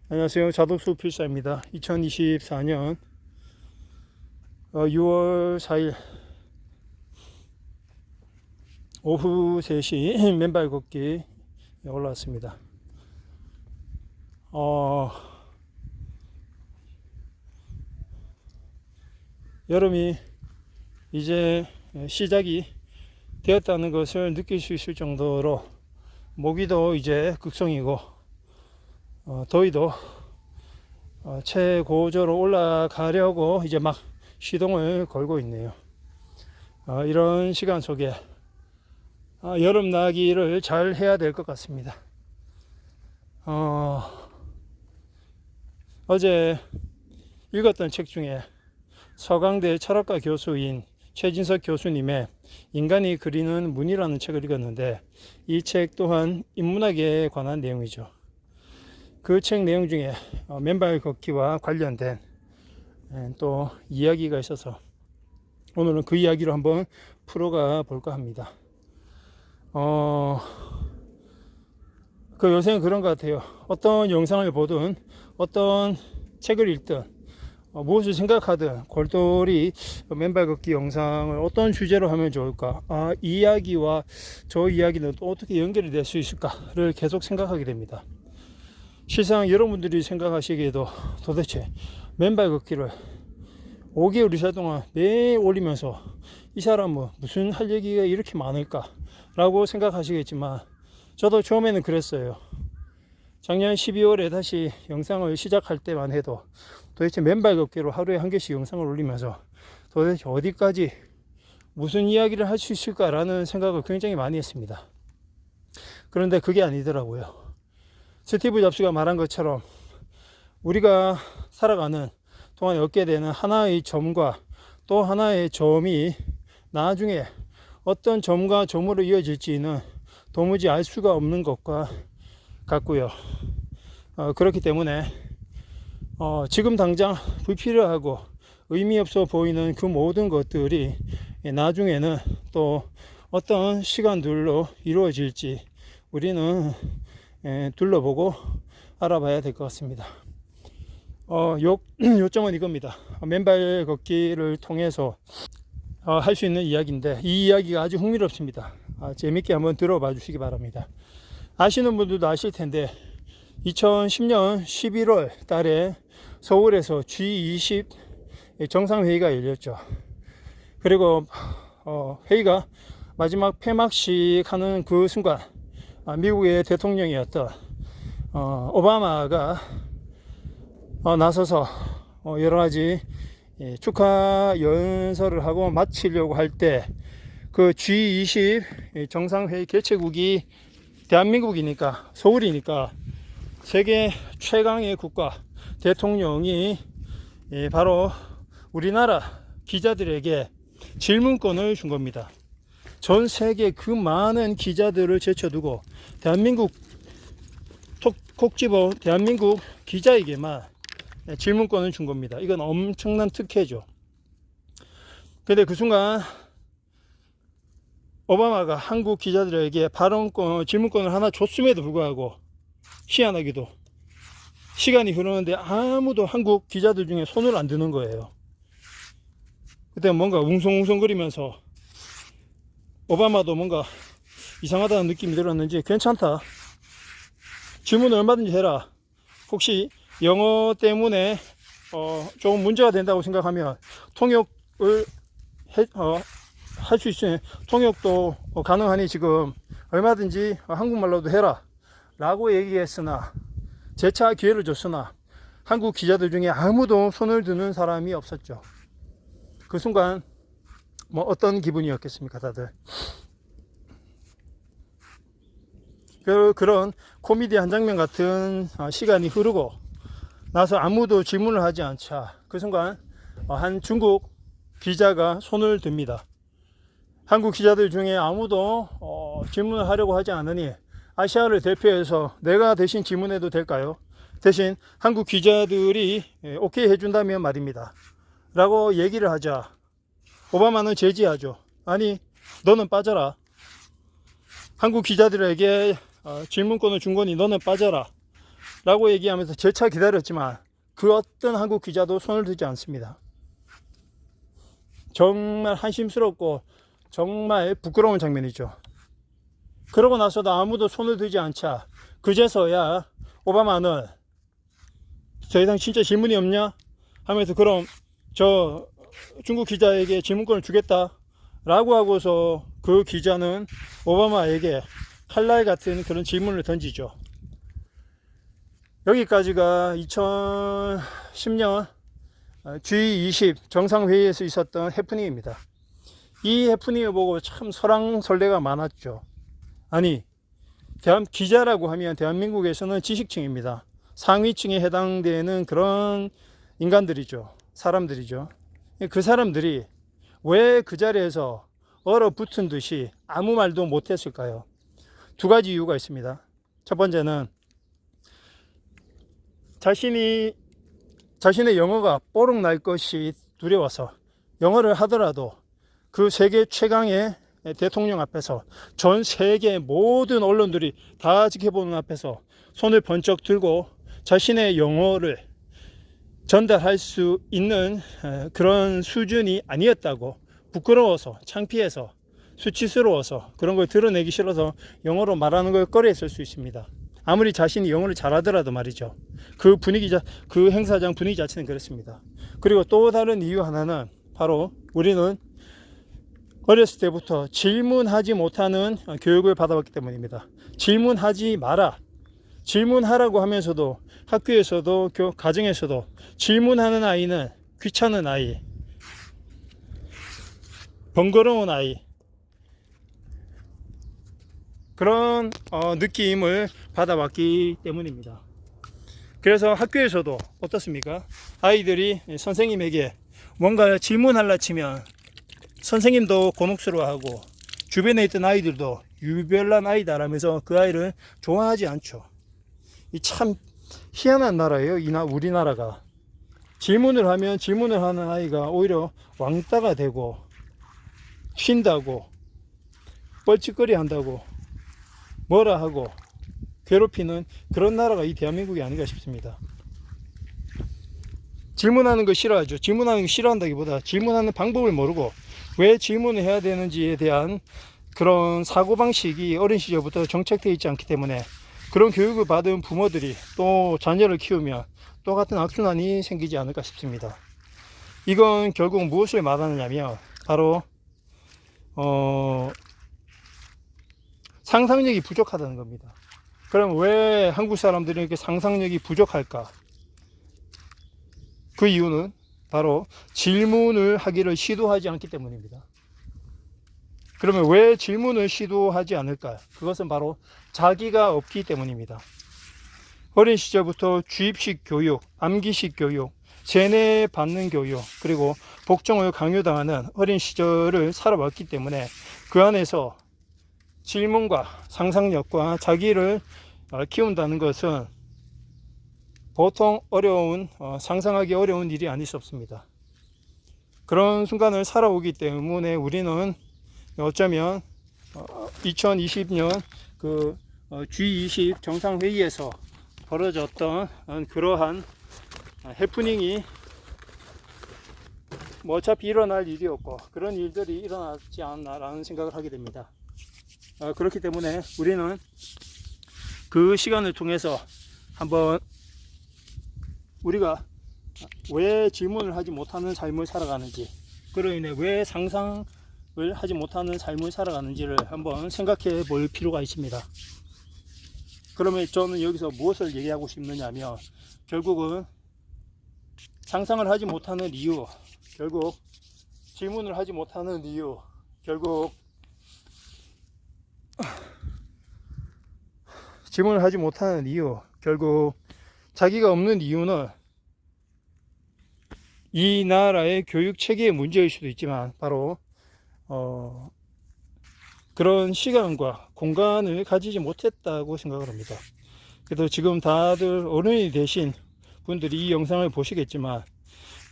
안녕하세요. 자독수 필사입니다. 2024년 6월 4일 오후 3시 맨발 걷기 올라왔습니다. 여름이 이제 시작이 되었다는 것을 느낄 수 있을 정도로 모기도 이제 극성이고 더위도 최고조로 올라가려고 이제 막 시동을 걸고 있네요. 이런 시간 속에 여름 나기를 잘 해야 될 것 같습니다. 어제 읽었던 책 중에 서강대 철학과 교수인 최진석 교수님의 인간이 그리는 문이라는 책을 읽었는데, 이 책 또한 인문학에 관한 내용이죠. 그 책 내용 중에 맨발 걷기와 관련된 또 이야기가 있어서 오늘은 그 이야기로 한번 풀어가 볼까 합니다. 요새는 그런 것 같아요. 어떤 영상을 보든 어떤 책을 읽든 무엇을 생각하든 골똘히 맨발 걷기 영상을 어떤 주제로 하면 좋을까, 이 이야기와 저 이야기는 또 어떻게 연결이 될 수 있을까를 계속 생각하게 됩니다. 실상 여러분들이 생각하시기에도 도대체 맨발 걷기를 5개월 이상 동안 매일 올리면서 이 사람은 무슨 할 얘기가 이렇게 많을까 라고 생각하시겠지만, 저도 처음에는 그랬어요. 작년 12월에 다시 영상을 시작할 때만 해도 도대체 맨발 걷기로 하루에 한 개씩 영상을 올리면서 도대체 어디까지 무슨 이야기를 할 수 있을까라는 생각을 굉장히 많이 했습니다. 그런데 그게 아니더라고요. 스티브 잡스가 말한 것처럼 우리가 살아가는 동안 얻게 되는 하나의 점과 또 하나의 점이 나중에 어떤 점과 점으로 이어질지는 도무지 알 수가 없는 것과 같고요. 그렇기 때문에 지금 당장 불필요하고 의미 없어 보이는 그 모든 것들이 나중에는 또 어떤 시간들로 이루어질지 우리는 둘러보고 알아봐야 될 것 같습니다. 요점은 이겁니다. 맨발 걷기를 통해서 할 수 있는 이야기인데, 이 이야기가 아주 흥미롭습니다. 재밌게 한번 들어봐 주시기 바랍니다. 아시는 분들도 아실 텐데 2010년 11월 달에 서울에서 G20 정상회의가 열렸죠. 그리고 회의가 마지막 폐막식 하는 그 순간 미국의 대통령이었던 오바마가 나서서 여러 가지 축하 연설을 하고 마치려고 할 때 그 G20 정상회의 개최국이 대한민국이니까, 서울이니까 세계 최강의 국가 대통령이 바로 우리나라 기자들에게 질문권을 준 겁니다. 전 세계 그 많은 기자들을 제쳐두고 대한민국 콕 집어 대한민국 기자에게만 질문권을 준 겁니다. 이건 엄청난 특혜죠. 근데 그 순간 오바마가 한국 기자들에게 질문권을 하나 줬음에도 불구하고 희한하게도 시간이 흐르는데 아무도 한국 기자들 중에 손을 안 드는 거예요. 그때 뭔가 웅성웅성거리면서 오바마도 뭔가 이상하다는 느낌이 들었는지 괜찮다, 질문을 얼마든지 해라, 혹시 영어 때문에 조금 문제가 된다고 생각하면 통역을 할 수 있으니 통역도 가능하니 지금 얼마든지 한국말로도 해라 라고 얘기했으나, 재차 기회를 줬으나 한국 기자들 중에 아무도 손을 드는 사람이 없었죠. 그 순간 어떤 기분이었겠습니까 다들. 그런 코미디 한 장면 같은 시간이 흐르고 나서 아무도 질문을 하지 않자 그 순간 한 중국 기자가 손을 듭니다. 한국 기자들 중에 아무도 질문을 하려고 하지 않으니 아시아를 대표해서 내가 대신 질문해도 될까요? 대신 한국 기자들이 오케이 해준다면 말입니다 라고 얘기를 하자 오바마는 제지하죠. 아니, 너는 빠져라. 한국 기자들에게 질문권을 준 거니 너는 빠져라 라고 얘기하면서 절차 기다렸지만 그 어떤 한국 기자도 손을 들지 않습니다. 정말 한심스럽고 정말 부끄러운 장면이죠. 그러고 나서도 아무도 손을 들지 않자 그제서야 오바마는 더 이상 진짜 질문이 없냐 하면서 그럼 저 중국 기자에게 질문권을 주겠다 라고 하고서 그 기자는 오바마에게 칼날 같은 그런 질문을 던지죠. 여기까지가 2010년 G20 정상회의에서 있었던 해프닝입니다. 이 해프닝을 보고 참 설왕설래가 많았죠. 아니, 기자라고 하면 대한민국에서는 지식층입니다. 상위층에 해당되는 그런 인간들이죠. 사람들이죠. 그 사람들이 왜 그 자리에서 얼어붙은 듯이 아무 말도 못했을까요? 두 가지 이유가 있습니다. 첫 번째는 자신의 영어가 뽀록 날 것이 두려워서 영어를 하더라도 그 세계 최강의 대통령 앞에서 전 세계 모든 언론들이 다 지켜보는 앞에서 손을 번쩍 들고 자신의 영어를 전달할 수 있는 그런 수준이 아니었다고 부끄러워서 창피해서 수치스러워서 그런 걸 드러내기 싫어서 영어로 말하는 걸 꺼려했을 수 있습니다. 아무리 자신이 영어를 잘하더라도 말이죠. 그 행사장 분위기 자체는 그렇습니다. 그리고 또 다른 이유 하나는 바로 우리는 어렸을 때부터 질문하지 못하는 교육을 받아왔기 때문입니다. 질문하지 마라. 질문하라고 하면서도 학교에서도 가정에서도 질문하는 아이는 귀찮은 아이, 번거로운 아이, 그런 느낌을 받아왔기 때문입니다. 그래서 학교에서도 어떻습니까? 아이들이 선생님에게 뭔가 질문하려 치면 선생님도 곤혹스러워하고 주변에 있던 아이들도 유별난 아이다라면서 그 아이를 좋아하지 않죠. 이 참 희한한 나라예요. 우리나라가. 질문을 하면 질문을 하는 아이가 오히려 왕따가 되고 쉰다고 뻘짓거리 한다고 뭐라 하고 괴롭히는 그런 나라가 이 대한민국이 아닌가 싶습니다. 질문하는 거 싫어하죠. 질문하는 거 싫어한다기보다 질문하는 방법을 모르고 왜 질문을 해야 되는지에 대한 그런 사고방식이 어린 시절부터 정착되어 있지 않기 때문에 그런 교육을 받은 부모들이 또 자녀를 키우면 똑같은 악순환이 생기지 않을까 싶습니다. 이건 결국 무엇을 말하느냐면 바로 상상력이 부족하다는 겁니다. 그럼 왜 한국 사람들이 이렇게 상상력이 부족할까? 그 이유는 바로 질문을 하기를 시도하지 않기 때문입니다. 그러면 왜 질문을 시도하지 않을까? 그것은 바로 자기가 없기 때문입니다. 어린 시절부터 주입식 교육, 암기식 교육, 세뇌받는 교육, 그리고 복종을 강요당하는 어린 시절을 살아왔기 때문에 그 안에서 질문과 상상력과 자기를 키운다는 것은 보통 상상하기 어려운 일이 아닐 수 없습니다. 그런 순간을 살아오기 때문에 우리는 어쩌면 2020년 그 G20 정상회의에서 벌어졌던 그러한 해프닝이 어차피 일어날 일이었고 그런 일들이 일어나지 않나라는 생각을 하게 됩니다. 그렇기 때문에 우리는 그 시간을 통해서 한번 우리가 왜 질문을 하지 못하는 삶을 살아가는지, 그로 인해 왜 상상을 하지 못하는 삶을 살아가는지를 한번 생각해 볼 필요가 있습니다. 그러면 저는 여기서 무엇을 얘기하고 싶느냐면 결국은 상상을 하지 못하는 이유, 결국 질문을 하지 못하는 이유, 결국 질문을 하지 못하는 이유, 결국 자기가 없는 이유는 이 나라의 교육 체계의 문제일 수도 있지만 바로 그런 시간과 공간을 가지지 못했다고 생각을 합니다. 그래도 지금 다들 어른이 되신 분들이 이 영상을 보시겠지만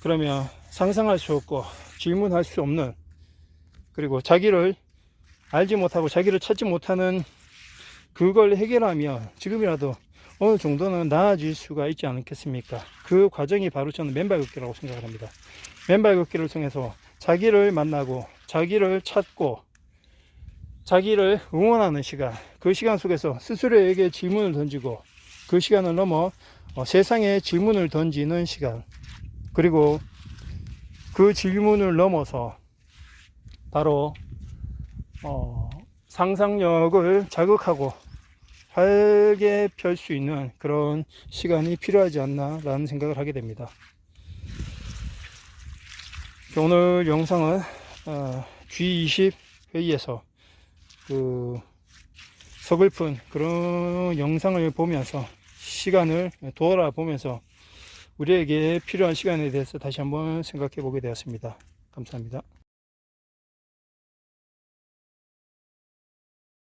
그러면 상상할 수 없고 질문할 수 없는, 그리고 자기를 알지 못하고 자기를 찾지 못하는 그걸 해결하면 지금이라도 어느 정도는 나아질 수가 있지 않겠습니까? 그 과정이 바로 저는 맨발 걷기라고 생각을 합니다. 맨발 걷기를 통해서 자기를 만나고 자기를 찾고 자기를 응원하는 시간, 그 시간 속에서 스스로에게 질문을 던지고 그 시간을 넘어 세상에 질문을 던지는 시간, 그리고 그 질문을 넘어서 바로 상상력을 자극하고 활게 펼 수 있는 그런 시간이 필요하지 않나 라는 생각을 하게 됩니다. 오늘 영상은 G20 회의에서 그 서글픈 그런 영상을 보면서 시간을 돌아보면서 우리에게 필요한 시간에 대해서 다시 한번 생각해 보게 되었습니다. 감사합니다.